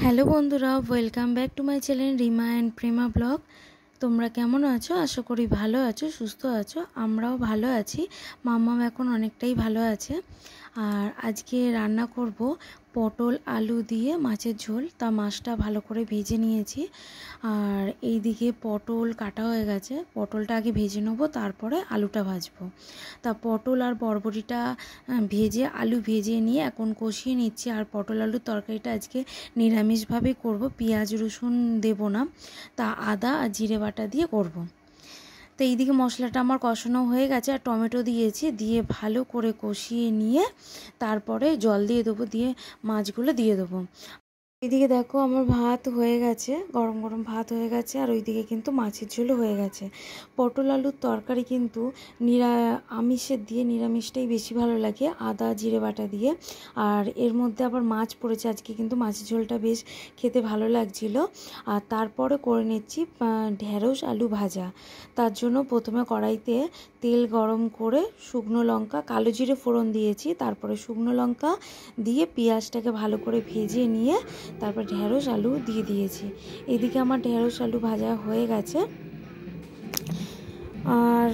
Hello বন্ধুরা, welcome back to my channel Rima and Prema blog. তোমরা কেমন আছো? আশা করি ভালো আছো, সুস্থ আছো। আমরাও ভালো আছি। মাম্মাম এখন অনেকটাই ভালো আছে। আর আজকে রান্না করব পটল আলু দিয়ে মাছের ঝোল। তা মাছটা ভালো করে ভেজে নিয়েছি। আর এই দিকে পটল কাটা হয়ে গেছে। পটলটা আগে ভেজে নেবো, তারপরে আলুটা ভাজবো। তা পটল আর বরবটিটা ভেজে আলু ভেজে নিয়ে এখন কষিয়ে নিচ্ছি। আর পটল আলুর তরকারিটা আজকে নিরামিষভাবে করব, পেঁয়াজ রসুন দেব না। তা আদা আর জিরে বাটা দিয়ে করব। তো এইদিকে মশলাটা আমার কষানো হয়ে গেছে আর টমেটো দিয়েছি, দিয়ে ভালো করে কষিয়ে নিয়ে তারপরে জল দিয়ে দেবো, দিয়ে মাছগুলো দিয়ে দেবো। এইদিকে দেখো আমার ভাত হয়ে গেছে, গরম গরম ভাত হয়ে গেছে। আর ওইদিকে কিন্তু মাছের ঝোলও হয়ে গেছে। পটল আলুর তরকারি কিন্তু আমিষের দিয়ে নিরামিষটাই বেশি ভালো লাগে, আদা জিরে বাটা দিয়ে। আর এর মধ্যে আবার মাছ পড়েছে আজকে, কিন্তু মাছের ঝোলটা বেশ খেতে ভালো লাগছিল। আর তারপরে করে নিচ্ছি ঢেঁড়স আলু ভাজা। তার জন্য প্রথমে কড়াইতে তেল গরম করে শুকনো লঙ্কা কালো জিরে ফোড়ন দিয়েছি, তারপরে শুকনো লঙ্কা দিয়ে পেঁয়াজটাকে ভালো করে ভেজে নিয়ে তারপর ঢেঁড়স আলু দিয়ে দিয়েছি। এদিকে আমার ঢেঁড়স আলু ভাজা হয়ে গেছে। আর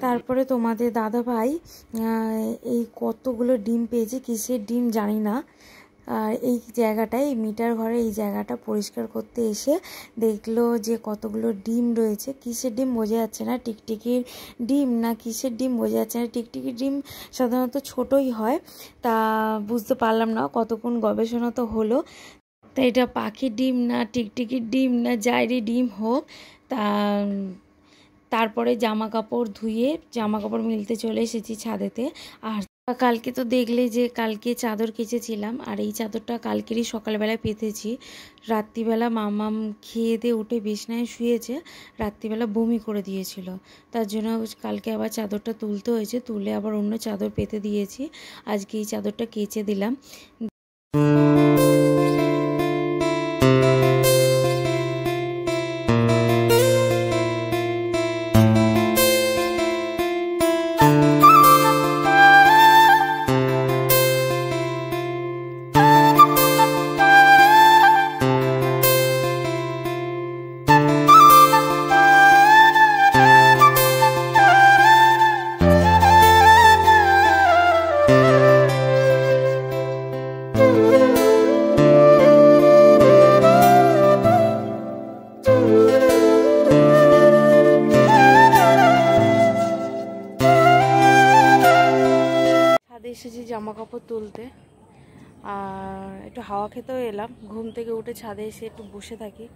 তারপরে তোমাদের দাদা ভাই এই কতগুলো ডিম পেয়েছে, কিসের ডিম জানি না। আর এই জায়গাটায়, এই মিটার ঘরে এই জায়গাটা পরিষ্কার করতে এসে দেখলো যে কতগুলো ডিম রয়েছে। কিসের ডিম বোঝা যাচ্ছে না, টিকটিকির ডিম না কিসের ডিম বোঝা যাচ্ছে না। টিকটিকির ডিম সাধারণত ছোটই হয়, তা বুঝতে পারলাম না। কতক্ষণ গবেষণা তো হলো, তা এটা পাখির ডিম না টিকটিকির ডিম না যাইরই ডিম হোক। তা তারপরে জামা কাপড় ধুয়ে জামা কাপড় মিলতে চলে এসেছি ছাদেতে। আর কালকে তো দেখলে যে কালকে চাদর কেচেছিলাম, আর এই চাদরটা কালকেরই সকালবেলায় পেতেছি। রাত্রিবেলা মামাম খেয়ে দিয়ে উঠে বিছনায় শুয়েছে, রাত্রিবেলা বমি করে দিয়েছিল। তার জন্য কালকে আবার চাদরটা তুলতে হয়েছে, তুলে আবার অন্য চাদর পেতে দিয়েছি। আজকে এই চাদরটা কেচে দিলাম। এসেছি জামা কাপড় তুলতে, আর একটু হাওয়া খেতেও এলাম। ঘুম থেকে উঠে ছাদে এসে একটু বসে থাকি,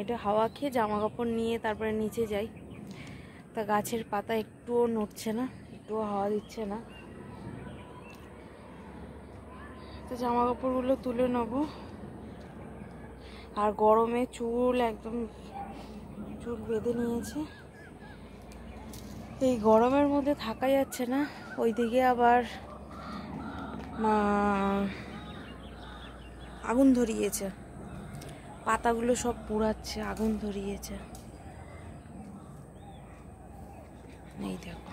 একটু হাওয়া খেয়ে জামা কাপড় নিয়ে তারপরে নিচে যাই। তা গাছের পাতা একটুও নড়ছে না, একটুও হাওয়া দিচ্ছে না। তো জামা কাপড়গুলো তুলে নেবো। আর গরমে চুল একদম বেঁধে নিয়েছে। এই গরমের মধ্যে থাকা যাচ্ছে না। ওইদিকে আবার আগুন ধরিয়েছে, পাতাগুলো সব পুড়াচ্ছে, আগুন ধরিয়েছে। এই দেখো,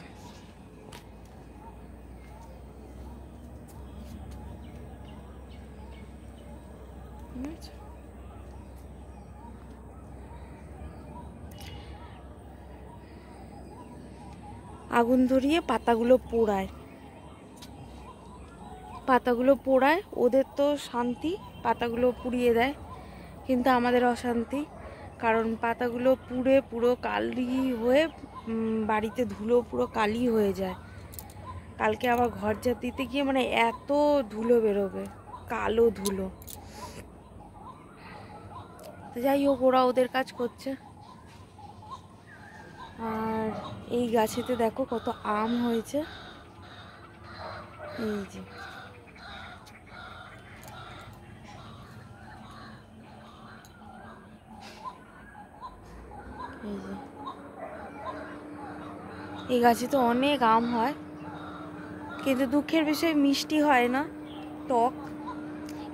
আগুন ধরিয়ে পাতাগুলো পোড়ায়। ওদের তো শান্তি, পাতাগুলো পুড়িয়ে দেয়, কিন্তু আমাদের অশান্তি। কারণ পাতাগুলো পুড়ে পুরো কালি হয়ে বাড়িতে ধুলো পুরো কালি হয়ে যায়। কালকে আবার ঘর ঝাড় দিতে গিয়ে মানে এত ধুলো বেরোবে, কালো ধুলো। তো যাই হোক, ওরা ওদের কাজ করছে। আর এই গাছেতে দেখো কত আম হয়েছে। এই যে এই গাছে তো অনেক আম হয়, কিন্তু দুঃখের বিষয় মিষ্টি হয় না, টক।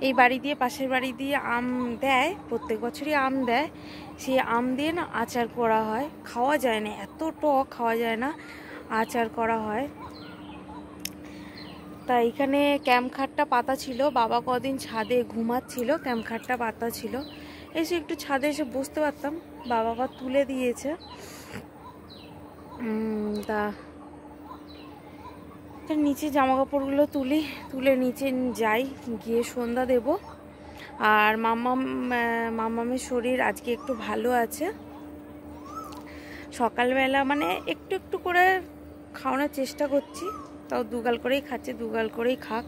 এই বাড়ি দিয়ে পাশের বাড়ি দিয়ে আম দেয়, প্রত্যেক বছরই আম দেয়। সেই আম দিয়ে না আচার করা হয়, খাওয়া যায় না, এত টক খাওয়া যায় না, আচার করা হয়। তা এখানে ক্যাম্প খাটটা পাতা ছিল, বাবা কদিন ছাদে ঘুমাচ্ছিল, ক্যাম্প খাটটা পাতা ছিল, এসে একটু ছাদে এসে বসতে পারতাম, বাবা আবার তুলে দিয়েছে। তা নিচে জামা কাপড়গুলো তুলে নিচে যাই, গিয়ে সন্ধ্যা দেব। আর মাম্মামের শরীর আজকে একটু ভালো আছে, সকালবেলা মানে একটু একটু করে খাওয়ানোর চেষ্টা করছি, তাও দুগাল করেই খাচ্ছে, দুগাল করেই খাক।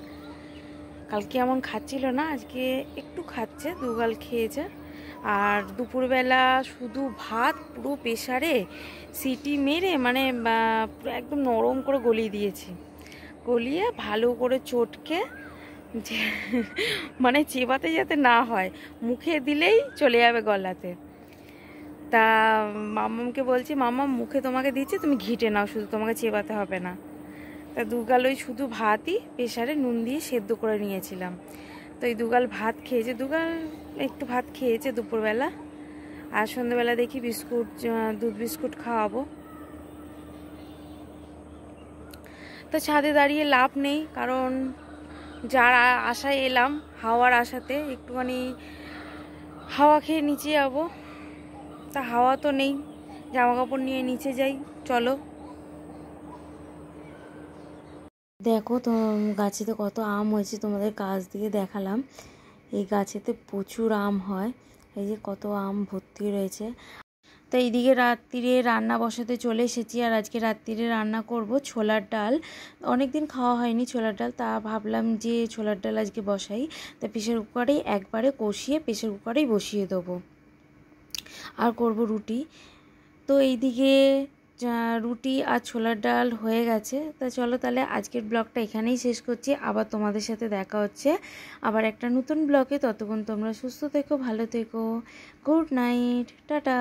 কালকে এমন খাচ্ছিল না, আজকে একটু খাচ্ছে, দুগাল খেয়েছে। আর দুপুরবেলা শুধু ভাত পুরো প্রেসারে সিটি মেরে মানে একদম নরম করে গলিয়ে দিয়েছি, গলিয়ে ভালো করে চটকে মানে চেবাতে যাতে না হয়, মুখে দিলেই চলে যাবে গলাতে। তা মাম্মামকে বলছি, মাম্মাম মুখে তোমাকে দিচ্ছে, তুমি ঘিটে নাও, শুধু তোমাকে চেবাতে হবে না। তা দুগাল ওই শুধু ভাতই প্রেসারে নুন দিয়ে সেদ্ধ করে নিয়েছিলাম, তো এই দুগাল ভাত খেয়েছে, দুগাল একটু ভাত খেয়েছে দুপুরবেলা। আর সন্ধ্যেবেলা দেখি দুধ বিস্কুট খাওয়াবো। তো ছাদে দাঁড়িয়ে লাভ নেই, কারণ যার আশায় এলাম, হাওয়ার আশাতে, একটুখানি হাওয়া খেয়ে নিচে যাবো, তা হাওয়া তো নেই, জামা কাপড় নিয়ে নিচে যাই, চলো। দেখো তো গাছেতে কত আম হয়েছে, তোমাদের কাছ দিয়ে দেখালাম। এই গাছেতে প্রচুর আম হয়, এই যে কত আম ভর্তি রয়েছে। তো এইদিকে রাত্রিরে রান্না বসাতে চলে এসেছি, আর আজকে রাত্রিরে রান্না করব ছোলার ডাল। অনেক দিন খাওয়া হয়নি ছোলার ডাল, তা ভাবলাম যে ছোলার ডাল আজকে বসাই। তা প্রেশার কুকারেই একবারে কষিয়ে প্রেশার কুকারেই বসিয়ে দেবো, আর করব রুটি। তো এইদিকে রুটি আর ছোলার ডাল হয়ে গেছে। তা চলো তাহলে আজকের ব্লগটা এখানেই শেষ করছি, আবার তোমাদের সাথে দেখা হচ্ছে আবার একটা নতুন ব্লগে। ততক্ষণ তোমরা সুস্থ থেকো, ভালো থেকো, গুড নাইট, টাটা।